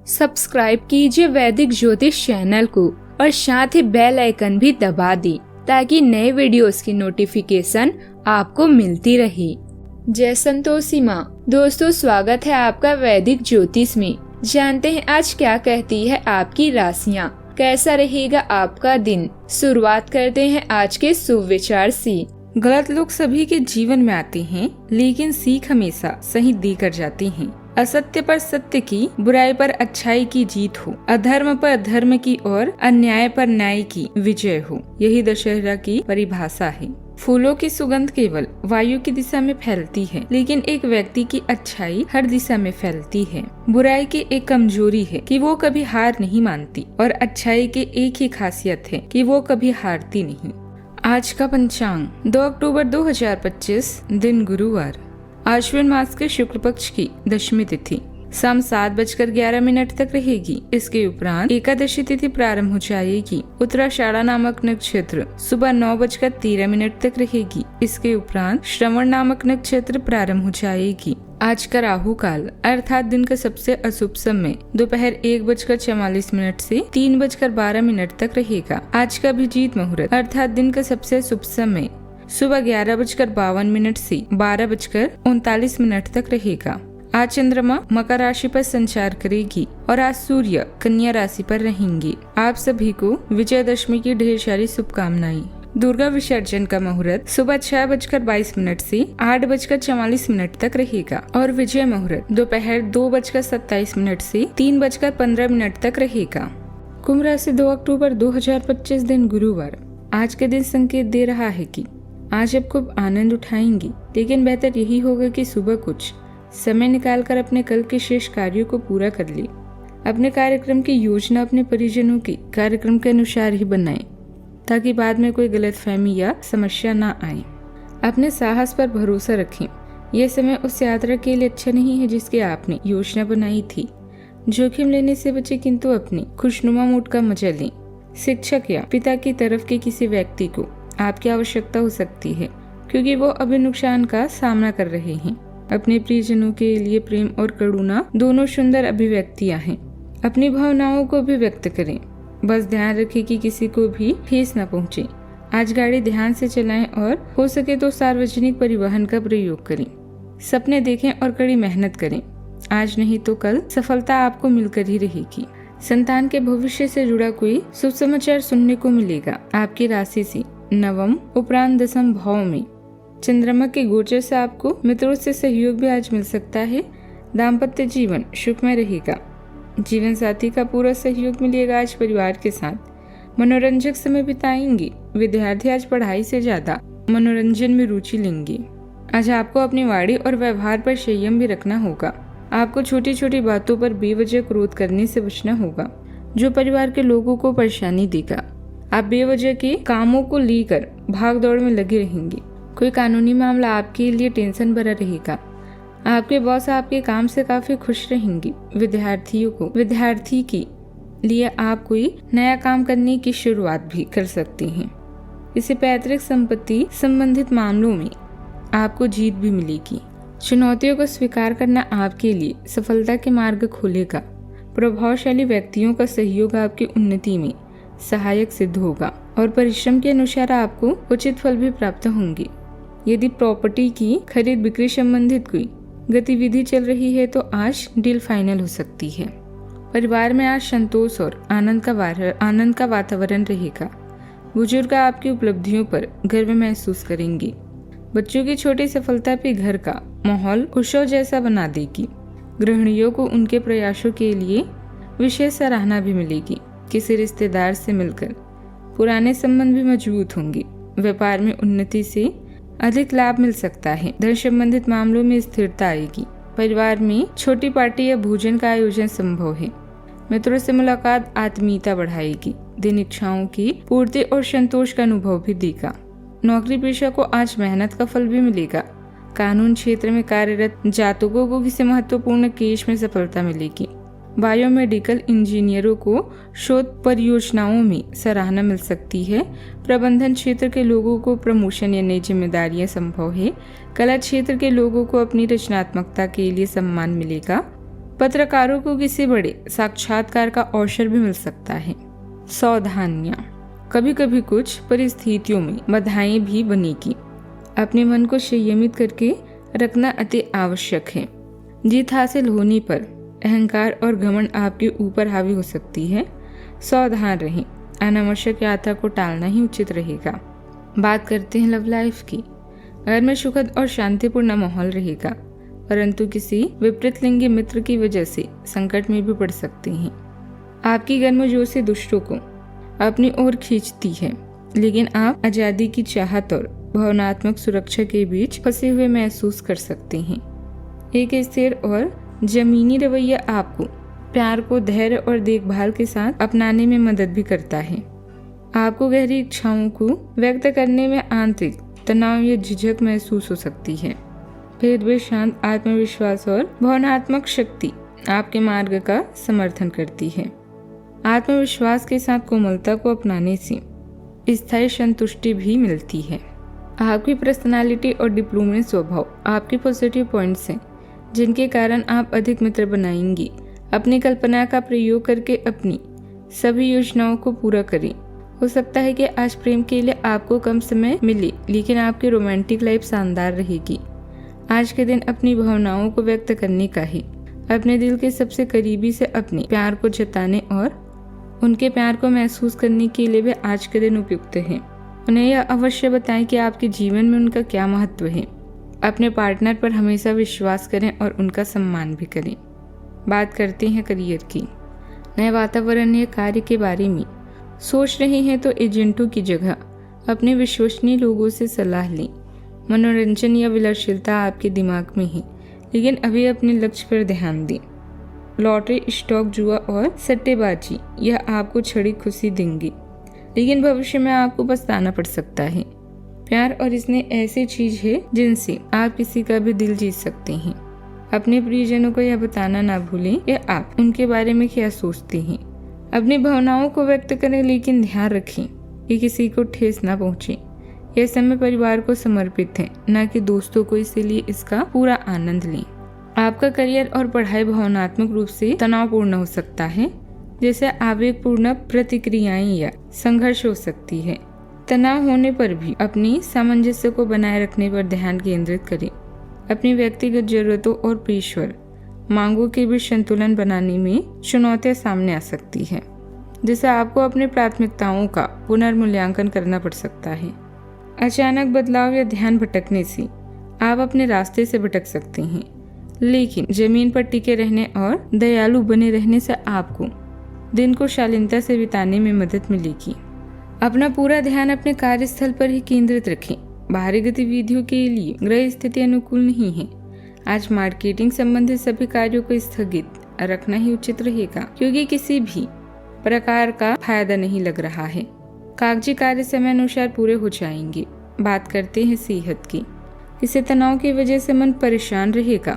Subscribe कीजिए वैदिक ज्योतिष चैनल को और साथ ही बेल आइकन भी दबा दी ताकि नए वीडियोस की नोटिफिकेशन आपको मिलती रहे। जय संतोषी माँ। दोस्तों, स्वागत है आपका वैदिक ज्योतिष में। जानते हैं आज क्या कहती है आपकी राशियाँ, कैसा रहेगा आपका दिन। शुरुआत करते हैं आज के शुभ विचार से। गलत लोग सभी के जीवन में आते हैं, लेकिन सीख हमेशा सही देकर जाते हैं। असत्य पर सत्य की, बुराई पर अच्छाई की जीत हो, अधर्म पर धर्म की और अन्याय पर न्याय की विजय हो, यही दशहरा की परिभाषा है। फूलों की सुगंध केवल वायु की दिशा में फैलती है, लेकिन एक व्यक्ति की अच्छाई हर दिशा में फैलती है। बुराई की एक कमजोरी है कि वो कभी हार नहीं मानती और अच्छाई की एक ही खासियत है कि वो कभी हारती नहीं। आज का पंचांग 2 अक्टूबर 2025, दिन गुरुवार, आश्विन मास के शुक्ल पक्ष की दशमी तिथि शाम 7:11 तक रहेगी। इसके उपरांत एकादशी तिथि प्रारंभ हो जाएगी। उत्तराषाढ़ा नामक नक्षत्र सुबह 9:13 तक रहेगी। इसके उपरांत श्रवण नामक नक्षत्र प्रारंभ हो जाएगी। आज का राहु काल अर्थात दिन का सबसे अशुभ समय दोपहर 1:44 से 3:12 तक रहेगा। आज का अभिजीत मुहूर्त अर्थात दिन का सबसे शुभ समय सुबह 11:52 से 12:39 तक रहेगा। आज चंद्रमा मकर राशि पर संचार करेगी और आज सूर्य कन्या राशि पर रहेंगे। आप सभी को विजयदशमी की ढेर सारी शुभकामनाएं। दुर्गा विसर्जन का मुहूर्त सुबह 6:22 से 8:44 तक रहेगा और विजय मुहूर्त दोपहर 2:27 से 3:15 तक रहेगा। कुंभ राशि 2 अक्टूबर 2025, दिन गुरुवार। आज के दिन संकेत दे रहा है कि आज आप खूब आनंद उठाएंगी, लेकिन बेहतर यही होगा कि सुबह कुछ समय निकालकर अपने कल के शेष कार्यों को पूरा कर ले। अपने कार्यक्रम की योजना अपने परिजनों के कार्यक्रम के अनुसार ही बनाएं, ताकि बाद में कोई गलतफहमी या समस्या ना आए। अपने साहस पर भरोसा रखें। यह समय उस यात्रा के लिए अच्छा नहीं है जिसकी आपने योजना बनाई थी। जोखिम लेने से बचे, किंतु अपने खुशनुमा मूड का मजा लें। शिक्षक या पिता की तरफ के किसी व्यक्ति को आपकी आवश्यकता हो सकती है, क्योंकि वो अभी नुकसान का सामना कर रहे हैं। अपने प्रियजनों के लिए प्रेम और करुणा दोनों सुंदर अभिव्यक्तियां हैं। अपनी भावनाओं को भी व्यक्त करें। बस ध्यान रखें कि किसी को भी ठेस न पहुंचे। आज गाड़ी ध्यान से चलाएं और हो सके तो सार्वजनिक परिवहन का प्रयोग करें। सपने देखें और कड़ी मेहनत करें। आज नहीं तो कल सफलता आपको मिलकर ही रहेगी। संतान के भविष्य से जुड़ा कोई शुभ समाचार सुनने को मिलेगा। आपकी राशि से नवम उपरांत 10th भाव में चंद्रमा के गोचर से आपको मित्रों से सहयोग भी आज मिल सकता है। दाम्पत्य जीवन सुखमय रहेगा। जीवन साथी का पूरा सहयोग मिलेगा। आज परिवार के साथ मनोरंजक समय बिताएंगे। विद्यार्थी आज पढ़ाई से ज्यादा मनोरंजन में रुचि लेंगे। आज आपको अपनी वाणी और व्यवहार पर संयम भी रखना होगा। आपको छोटी छोटी बातों पर बेवजह क्रोध करने से बचना होगा, जो परिवार के लोगों को परेशानी देगा। आप बेवजह के कामों को लेकर भाग दौड़ में लगे रहेंगे। कोई कानूनी मामला आपके लिए टेंशन भरा रहेगा। आपके बॉस आपके काम से काफी खुश रहेंगे। विद्यार्थी के लिए आप कोई नया काम करने की शुरुआत भी कर सकते हैं। इसे पैतृक संपत्ति संबंधित मामलों में आपको जीत भी मिलेगी। चुनौतियों को स्वीकार करना आपके लिए सफलता के मार्ग खोलेगा। प्रभावशाली व्यक्तियों का सहयोग आपकी उन्नति में सहायक सिद्ध होगा और परिश्रम के अनुसार आपको उचित फल भी प्राप्त होंगे। यदि प्रॉपर्टी की खरीद बिक्री संबंधित कोई गतिविधि चल रही है तो आज डील फाइनल हो सकती है। परिवार में आज संतोष और आनंद का वातावरण रहेगा। बुजुर्ग आपकी उपलब्धियों पर गर्व महसूस करेंगे। बच्चों की छोटी सफलता भी घर का माहौल उत्सव जैसा बना देगी। गृहिणियों को उनके प्रयासों के लिए विशेष सराहना भी मिलेगी। किसी रिश्तेदार से मिलकर पुराने संबंध भी मजबूत होंगे। व्यापार में उन्नति से अधिक लाभ मिल सकता है। धन संबंधित मामलों में स्थिरता आएगी। परिवार में छोटी पार्टी या भोजन का आयोजन संभव है। मित्रों से मुलाकात आत्मीयता बढ़ाएगी। दिन इच्छाओं की पूर्ति और संतोष का अनुभव भी देगा। नौकरी पेशा को आज मेहनत का फल भी मिलेगा। कानून क्षेत्र में कार्यरत जातकों को किसी महत्वपूर्ण केस में सफलता मिलेगी। बायोमेडिकल इंजीनियरों को शोध परियोजनाओं में सराहना मिल सकती है। प्रबंधन क्षेत्र के लोगों को प्रमोशन या नई जिम्मेदारियां संभव है। कला क्षेत्र के लोगों को अपनी रचनात्मकता के लिए सम्मान मिलेगा। पत्रकारों को किसी बड़े साक्षात्कार का अवसर भी मिल सकता है। सावधानियां, कभी कभी कुछ परिस्थितियों में बाधाएं भी बनेगी। अपने मन को संयमित करके रखना अति आवश्यक है। जीत हासिल होने पर अहंकार और घमंड आपके ऊपर हावी हो सकती है। सावधान रहें, अनावश्यक यात्रा को टालना ही उचित रहेगा। बात करते हैं लव लाइफ की। घर में सुखद और शांतिपूर्ण माहौल रहेगा, परंतु किसी विपरीत लिंगी मित्र की वजह से संकट में भी पड़ सकते हैं। आपकी गर्मजोशी दुष्टों को अपनी ओर खींचती है, लेकिन आप आजादी की चाहत और भावनात्मक सुरक्षा के बीच फंसे हुए महसूस कर सकते हैं। एक स्थिर और जमीनी रवैया आपको प्यार को धैर्य और देखभाल के साथ अपनाने में मदद भी करता है। आपको गहरी इच्छाओं को व्यक्त करने में आंतरिक तनाव या झिझक महसूस हो सकती है। फिर भी शांत आत्मविश्वास और भावनात्मक शक्ति आपके मार्ग का समर्थन करती है। आत्मविश्वास के साथ कोमलता को अपनाने से स्थायी संतुष्टि भी मिलती है। आपकी पर्सनालिटी और डिप्लोमेट स्वभाव आपके पॉजिटिव पॉइंट्स हैं, जिनके कारण आप अधिक मित्र बनाएंगी। अपनी कल्पना का प्रयोग करके अपनी सभी योजनाओं को पूरा करें। हो सकता है कि आज प्रेम के लिए आपको कम समय मिले, लेकिन आपकी रोमांटिक लाइफ शानदार रहेगी। आज के दिन अपनी भावनाओं को व्यक्त करने का है। अपने दिल के सबसे करीबी से अपने प्यार को जताने और उनके प्यार को महसूस करने के लिए भी आज के दिन उपयुक्त है। उन्हें यह अवश्य बताएं कि आपके जीवन में उनका क्या महत्व है। अपने पार्टनर पर हमेशा विश्वास करें और उनका सम्मान भी करें। बात करते हैं करियर की। नए वातावरण या कार्य के बारे में सोच रहे हैं तो एजेंटों की जगह अपने विश्वसनीय लोगों से सलाह लें। मनोरंजन या विलासिता आपके दिमाग में है, लेकिन अभी अपने लक्ष्य पर ध्यान दें। लॉटरी, स्टॉक, जुआ और सट्टेबाजी यह आपको क्षणिक खुशी देंगे, लेकिन भविष्य में आपको पछताना पड़ सकता है। प्यार और स्नेह ऐसी चीज है जिनसे आप किसी का भी दिल जीत सकते हैं। अपने प्रियजनों को यह बताना ना भूलें कि आप उनके बारे में क्या सोचते हैं। अपनी भावनाओं को व्यक्त करें, लेकिन ध्यान रखें कि किसी को ठेस ना पहुंचे। यह समय परिवार को समर्पित है, न कि दोस्तों को, इसीलिए इसका पूरा आनंद लें। आपका करियर और पढ़ाई भावनात्मक रूप से तनावपूर्ण हो सकता है, जैसे आवेगपूर्ण प्रतिक्रियाएं या संघर्ष हो सकती है। तनाव होने पर भी अपनी सामंजस्य को बनाए रखने पर ध्यान केंद्रित करें। अपनी व्यक्तिगत जरूरतों और पेशेवर मांगों के बीच संतुलन बनाने में चुनौतियां सामने आ सकती है, जिससे आपको अपनी प्राथमिकताओं का पुनर्मूल्यांकन करना पड़ सकता है। अचानक बदलाव या ध्यान भटकने से आप अपने रास्ते से भटक सकते हैं, लेकिन जमीन पर टिके रहने और दयालु बने रहने से आपको दिन को शालीनता से बिताने में मदद मिलेगी। अपना पूरा ध्यान अपने कार्यस्थल पर ही केंद्रित रखें। बाहरी गतिविधियों के लिए ग्रह स्थिति अनुकूल नहीं है। आज मार्केटिंग संबंधित सभी कार्यों को स्थगित रखना ही उचित रहेगा, क्योंकि किसी भी प्रकार का फायदा नहीं लग रहा है। कागजी कार्य समय अनुसार पूरे हो जाएंगे। बात करते हैं सेहत की। किसी तनाव की वजह से मन परेशान रहेगा,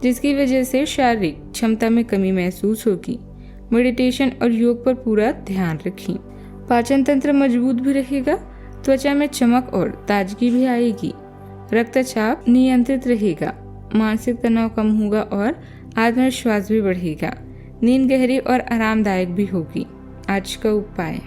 जिसकी वजह से शारीरिक क्षमता में कमी महसूस होगी। मेडिटेशन और योग पर पूरा ध्यान रखें। पाचन तंत्र मजबूत भी रहेगा, त्वचा में चमक और ताजगी भी आएगी। रक्तचाप नियंत्रित रहेगा, मानसिक तनाव कम होगा और आत्मविश्वास भी बढ़ेगा। नींद गहरी और आरामदायक भी होगी। आज का उपाय।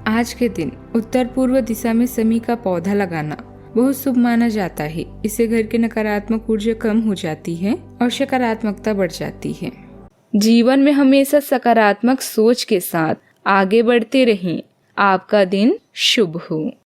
आज के दिन उत्तर पूर्व दिशा में समी का पौधा लगाना बहुत शुभ माना जाता है। इससे घर की नकारात्मक ऊर्जा कम हो जाती है और सकारात्मकता बढ़ जाती है। जीवन में हमेशा सकारात्मक सोच के साथ आगे बढ़ते रहें। आपका दिन शुभ हो।